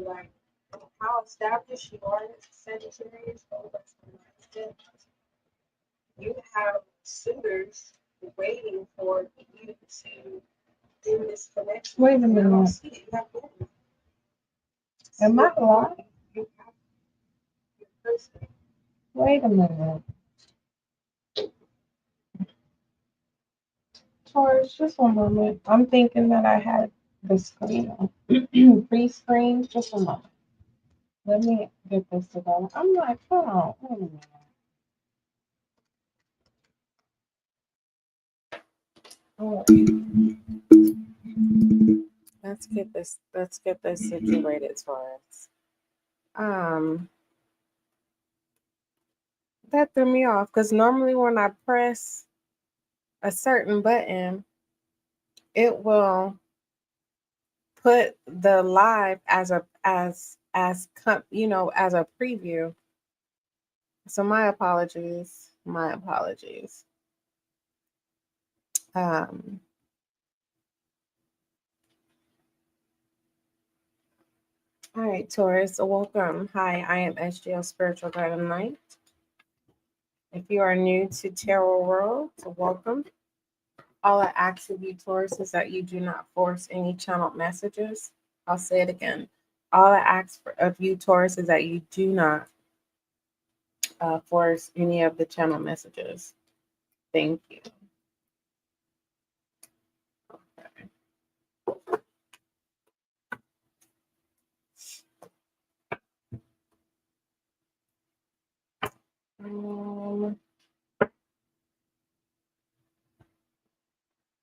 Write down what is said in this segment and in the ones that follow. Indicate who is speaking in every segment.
Speaker 1: like how established you are as a Sagittarius, you have suitors waiting for you to do this connection.
Speaker 2: Wait a minute.
Speaker 1: I don't see it. You have one.
Speaker 2: Am I lying?
Speaker 1: You have your person.
Speaker 2: Wait a minute. Taurus, just one moment. I'm thinking that I had the screen on. Pre-screen. Just a moment. Let me get this together. I'm like, hold on. Wait a minute. All right. Let's get this situated, Taurus. That threw me off because normally when I press a certain button, it will put the live as a preview. So my apologies. Um all right, Taurus, welcome. Hi, I am SGL Spiritual Guide and Light. If you are new to Tarot World, welcome. All I ask of you, Taurus, is that you do not force any channeled messages. I'll say it again. All I ask of you, Taurus, is that you do not force any of the channel messages. Thank you. Okay.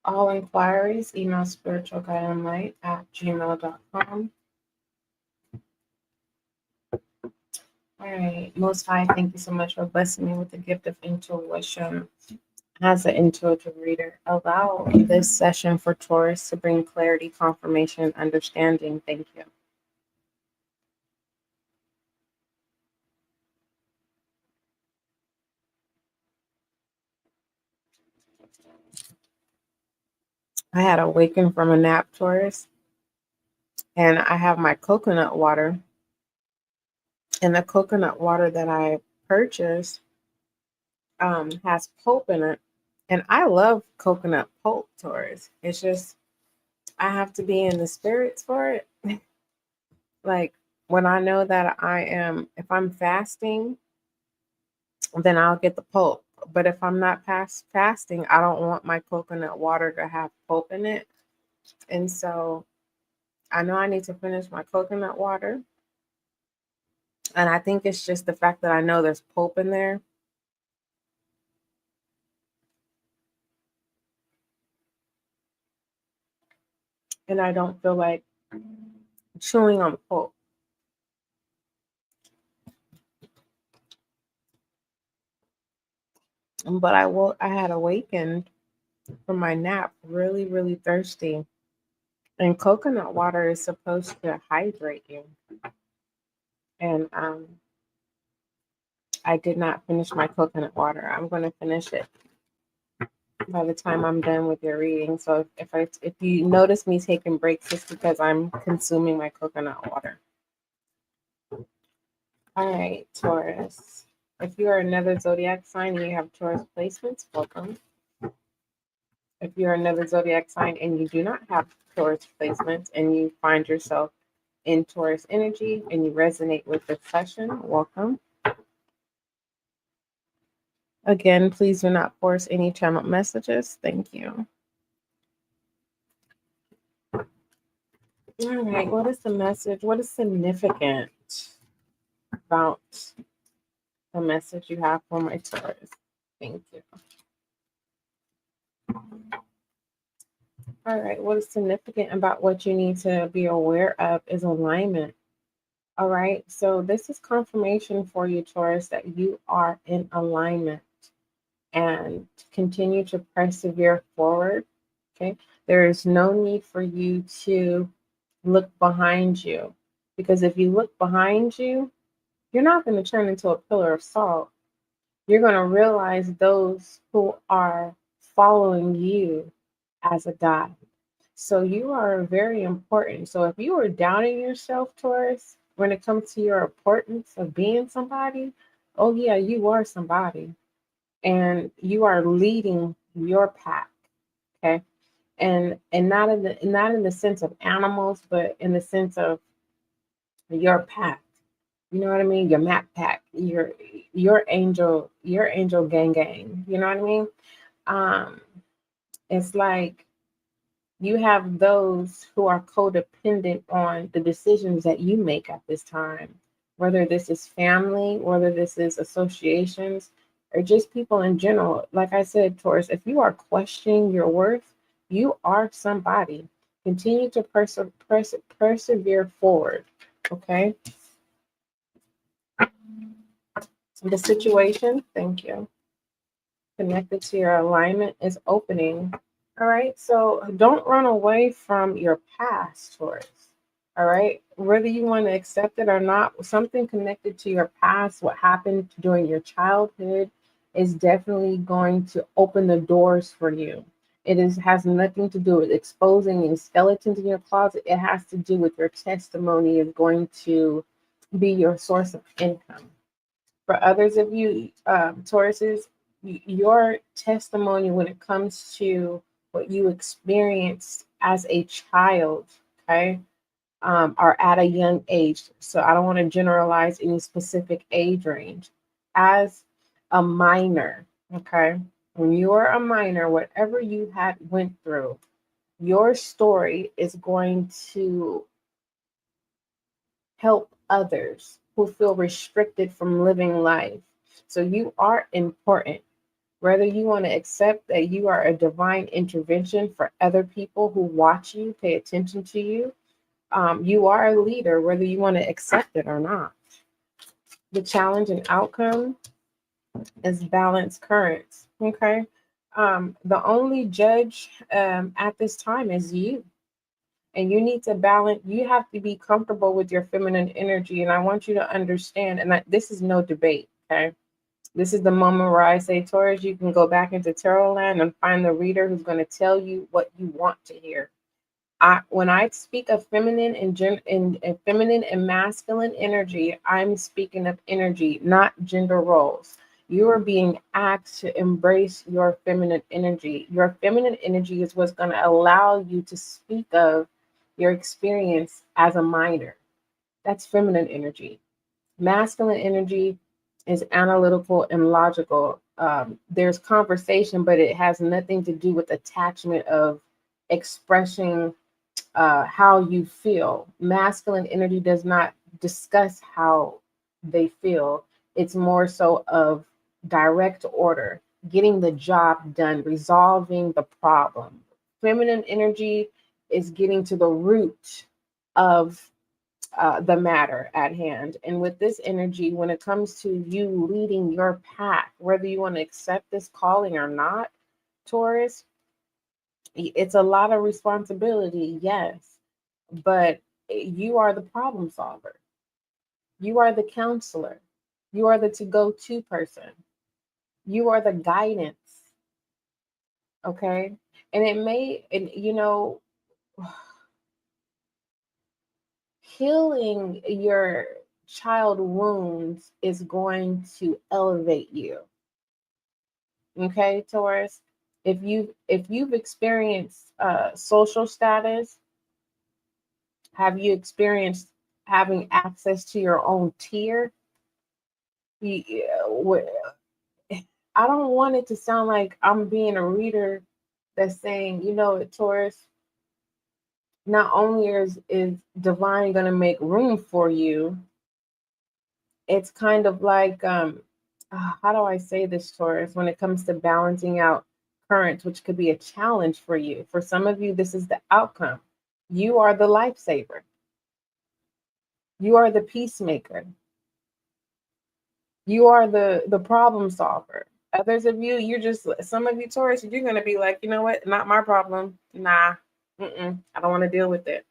Speaker 2: All inquiries, email spiritualguideandlight@gmail.com. All right, Most High, thank you so much for blessing me with the gift of intuition. As an intuitive reader, allow this session for Taurus to bring clarity, confirmation, and understanding. Thank you. I had awakened from a nap, Taurus, and I have my coconut water. And the coconut water that I purchased has pulp in it. And I love coconut pulp, Taurus. It's just, I have to be in the spirits for it. Like when I know that if I'm fasting, then I'll get the pulp. But if I'm not fasting, I don't want my coconut water to have pulp in it. And so I know I need to finish my coconut water. And I think it's just the fact that I know there's pulp in there. And I don't feel like chewing on the pulp. But I had awakened from my nap really, really thirsty. And coconut water is supposed to hydrate you. And I did not finish my coconut water. I'm going to finish it by the time I'm done with your reading. So if you notice me taking breaks, it's because I'm consuming my coconut water. All right, Taurus. If you are another zodiac sign and you have Taurus placements, welcome. If you're another zodiac sign and you do not have Taurus placements and you find yourself in Taurus energy and you resonate with this session, welcome. Again, please do not force any channeled messages. Thank you. All right, what is the message? What is significant about the message you have for my Taurus? Thank you. All right, what is significant about what you need to be aware of is alignment. All right, so this is confirmation for you, Taurus, that you are in alignment and continue to persevere forward. Okay, there is no need for you to look behind you, because if you look behind you, you're not going to turn into a pillar of salt. You're going to realize those who are following you as a guide. So you are very important. So if you are doubting yourself, Taurus, when it comes to your importance of being somebody, oh yeah, you are somebody. And you are leading your pack. Okay. And not in the sense of animals, but in the sense of your pack. You know what I mean? Your map pack, your angel gang. You know what I mean? Um, it's like you have those who are codependent on the decisions that you make at this time, whether this is family, whether this is associations, or just people in general. Like I said, Taurus, if you are questioning your worth, you are somebody. Continue to persevere forward. Okay. The situation, thank you, connected to your alignment is opening. All right. So don't run away from your past, Taurus. All right. Whether you want to accept it or not, something connected to your past, what happened during your childhood, is definitely going to open the doors for you. It has nothing to do with exposing any skeletons in your closet. It has to do with your testimony is going to be your source of income. For others of you, Tauruses, your testimony when it comes to what you experienced as a child, okay, or at a young age. So I don't want to generalize any specific age range. As a minor, okay, when you are a minor, whatever you had went through, your story is going to help others who feel restricted from living life. So you are important. Whether you want to accept that you are a divine intervention for other people who watch you, pay attention to you, you are a leader, whether you want to accept it or not. The challenge and outcome is balance currents. Okay. The only judge at this time is you. And you need to balance, you have to be comfortable with your feminine energy. And I want you to understand, and this is no debate, okay? This is the moment where I say, Taurus, you can go back into tarot land and find the reader who's going to tell you what you want to hear. When I speak of feminine and feminine and masculine energy, I'm speaking of energy, not gender roles. You are being asked to embrace your feminine energy. Your feminine energy is what's going to allow you to speak of your experience as a minor. That's feminine energy. Masculine energy is analytical and logical. There's conversation, but it has nothing to do with attachment of expressing how you feel. Masculine energy does not discuss how they feel. It's more so of direct order, getting the job done, resolving the problem. Feminine energy is getting to the root of the matter at hand. And with this energy, when it comes to you leading your pack, whether you want to accept this calling or not, Taurus, it's a lot of responsibility, yes, but you are the problem solver. You are the counselor. You are the to go to person. You are the guidance. Okay. And it may, and healing your child wounds is going to elevate you. Okay, Taurus. If you've experienced social status, have you experienced having access to your own tier? I don't want it to sound like I'm being a reader that's saying, Taurus, not only is divine going to make room for you, it's kind of like, how do I say this, Taurus, when it comes to balancing out currents, which could be a challenge for you. For some of you, this is the outcome. You are the lifesaver. You are the peacemaker. You are the problem solver. Others of you, some of you Taurus, you're going to be like, you know what? Not my problem. Nah, I don't want to deal with it,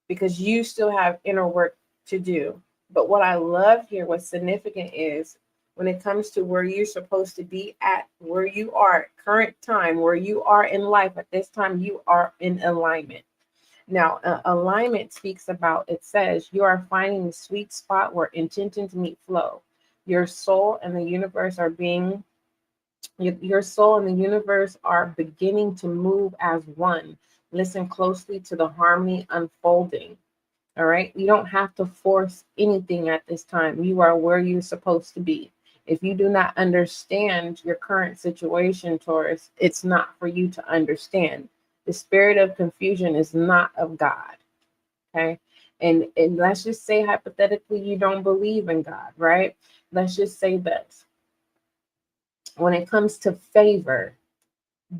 Speaker 2: because you still have inner work to do. But what I love here, what's significant is when it comes to where you're supposed to be at, where you are current time, where you are in life at this time, you are in alignment. Now, alignment speaks about, it says, you are finding the sweet spot where intentions meet flow. Your soul and the universe are being, your soul and the universe are beginning to move as one. Listen closely to the harmony unfolding. All right. You don't have to force anything at this time. You are where you're supposed to be. If you do not understand your current situation, Taurus, it's not for you to understand. The spirit of confusion is not of God. Okay. And let's just say hypothetically you don't believe in God, right? Let's just say this. When it comes to favor,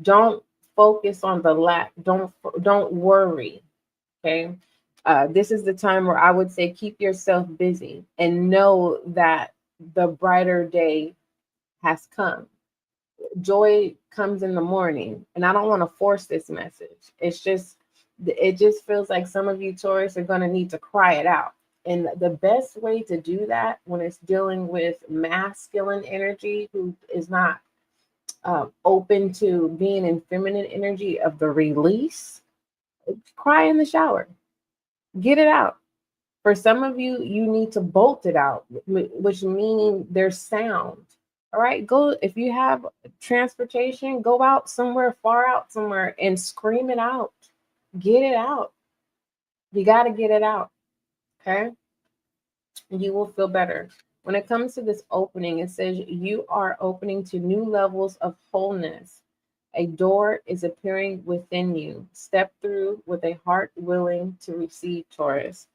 Speaker 2: don't focus on the lack. Don't worry. Okay. This is the time where I would say keep yourself busy and know that the brighter day has come. Joy comes in the morning, and I don't want to force this message. It just feels like some of you Taurus are going to need to cry it out. And the best way to do that when it's dealing with masculine energy who is not open to being in feminine energy of the release, cry in the shower, get it out. For some of you, you need to bolt it out, which meaning there's sound. All right, go, if you have transportation, go out somewhere, far out somewhere, and scream it out. Get it out. You got to get it out. Okay. You will feel better. When it comes to this opening, it says you are opening to new levels of wholeness. A door is appearing within you. Step through with a heart willing to receive, Taurus.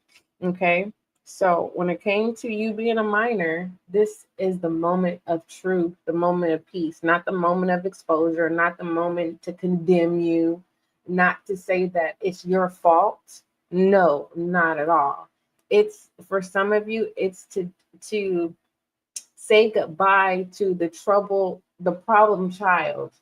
Speaker 2: Okay. So when it came to you being a minor, this is the moment of truth, the moment of peace, not the moment of exposure, not the moment to condemn you, not to say that it's your fault. No, not at all. It's for some of you, it's to say goodbye to the problem child.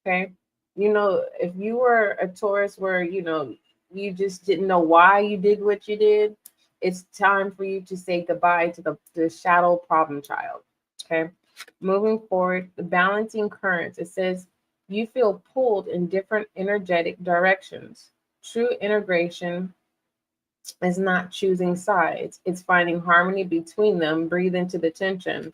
Speaker 2: Okay. If you were a Taurus where, you just didn't know why you did what you did, it's time for you to say goodbye to the shadow problem child. Okay. Moving forward, the balancing currents. It says you feel pulled in different energetic directions. True integration is not choosing sides. It's finding harmony between them. Breathe into the tension.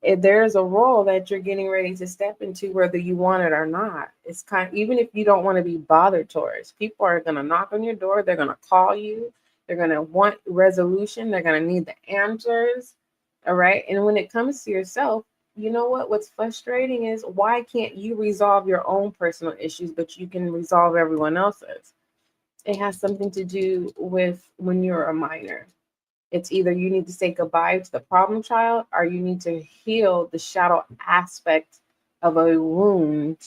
Speaker 2: If there's a role that you're getting ready to step into, whether you want it or not, it's even if you don't want to be bothered, Taurus, people are going to knock on your door. They're going to call you. They're going to want resolution. They're going to need the answers. All right. And when it comes to yourself, you know what? What's frustrating is why can't you resolve your own personal issues, but you can resolve everyone else's? It has something to do with when you're a minor. It's either you need to say goodbye to the problem child or you need to heal the shadow aspect of a wound,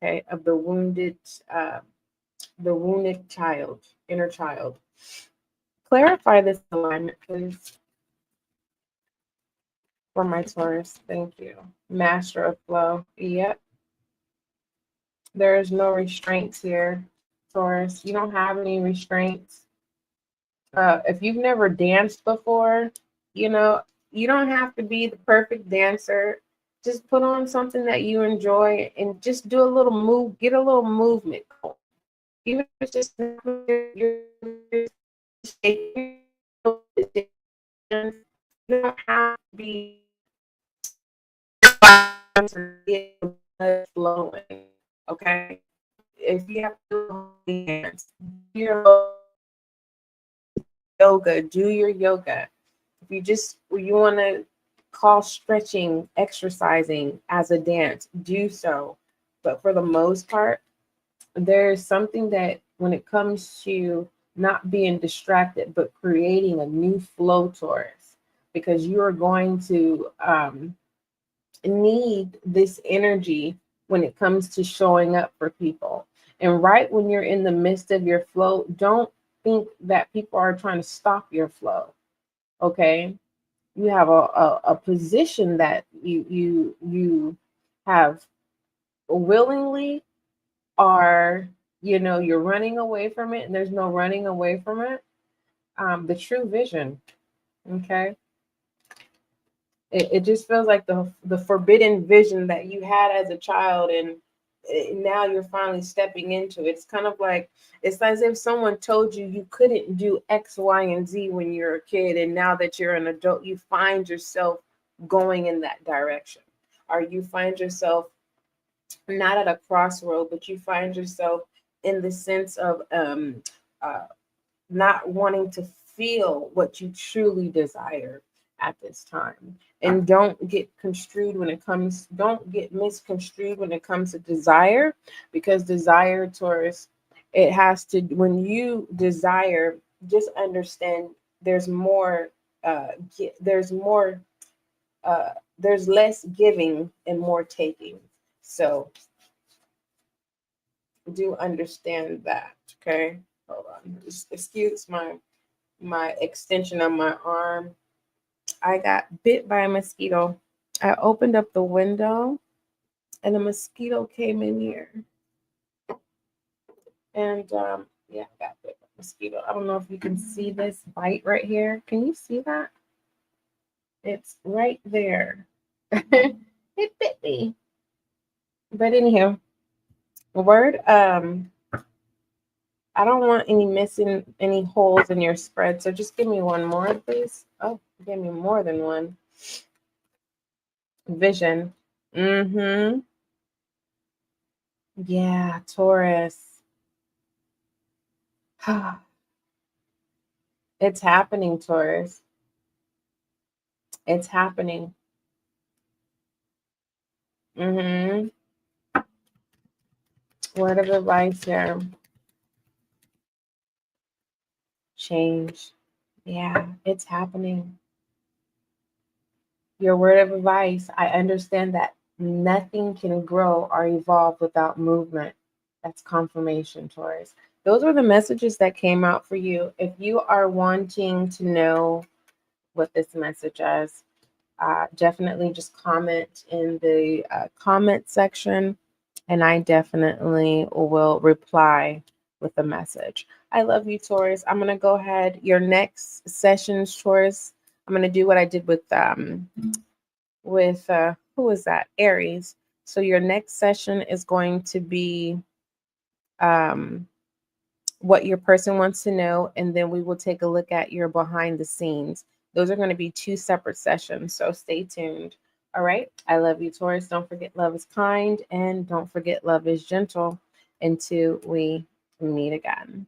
Speaker 2: okay, of the wounded child, inner child. Clarify this alignment, please, for my Taurus. Thank you. Master of flow. Yep. There is no restraints here, Taurus. You don't have any restraints. If you've never danced before, you know, you don't have to be the perfect dancer. Just put on something that you enjoy and just do a little move, get a little movement. Even if it's just you're shaking, you don't have to be flowing. Okay. If you have to dance, your yoga, do your yoga. If you want to call stretching, exercising as a dance, do so. But for the most part, there's something that when it comes to not being distracted, but creating a new flow, Taurus, because you are going to need this energy when it comes to showing up for people. And right when you're in the midst of your flow, don't think that people are trying to stop your flow. Okay. You have a position that you have willingly are, you're running away from it, and there's no running away from it. The true vision. Okay. It just feels like the forbidden vision that you had as a child, and now you're finally stepping into it. It's kind of like, it's as if someone told you you couldn't do X, Y, and Z when you're a kid, and now that you're an adult, you find yourself going in that direction, or you find yourself not at a crossroad, but you find yourself in the sense of uh, not wanting to feel what you truly desire at this time. And don't get don't get misconstrued when it comes to desire, because desire, Taurus, it has to, when you desire, just understand there's more, there's more, uh, there's less giving and more taking. So do understand that, okay? Hold on, just excuse my extension of my arm. I got bit by a mosquito. I opened up the window and a mosquito came in here. And yeah, I got bit by a mosquito. I don't know if you can see this bite right here. Can you see that? It's right there. It bit me. But anyhow, word, I don't want any holes in your spread. So just give me one more, please. Oh, give me more than one. Vision. Mm-hmm. Yeah, Taurus. It's happening, Taurus. It's happening. Mm-hmm. Word of advice here. Change. Yeah, it's happening. Your word of advice. I understand that nothing can grow or evolve without movement. That's confirmation, Taurus. Those are the messages that came out for you. If you are wanting to know what this message is, definitely just comment in the comment section, and I definitely will reply with a message. I love you, Taurus. I'm going to go ahead. Your next sessions, Taurus, I'm going to do what I did with who was that? Aries. So your next session is going to be um, what your person wants to know, and then we will take a look at your behind the scenes. Those are going to be two separate sessions, so stay tuned. All right. I love you, Taurus. Don't forget love is kind, and don't forget love is gentle until we meet again.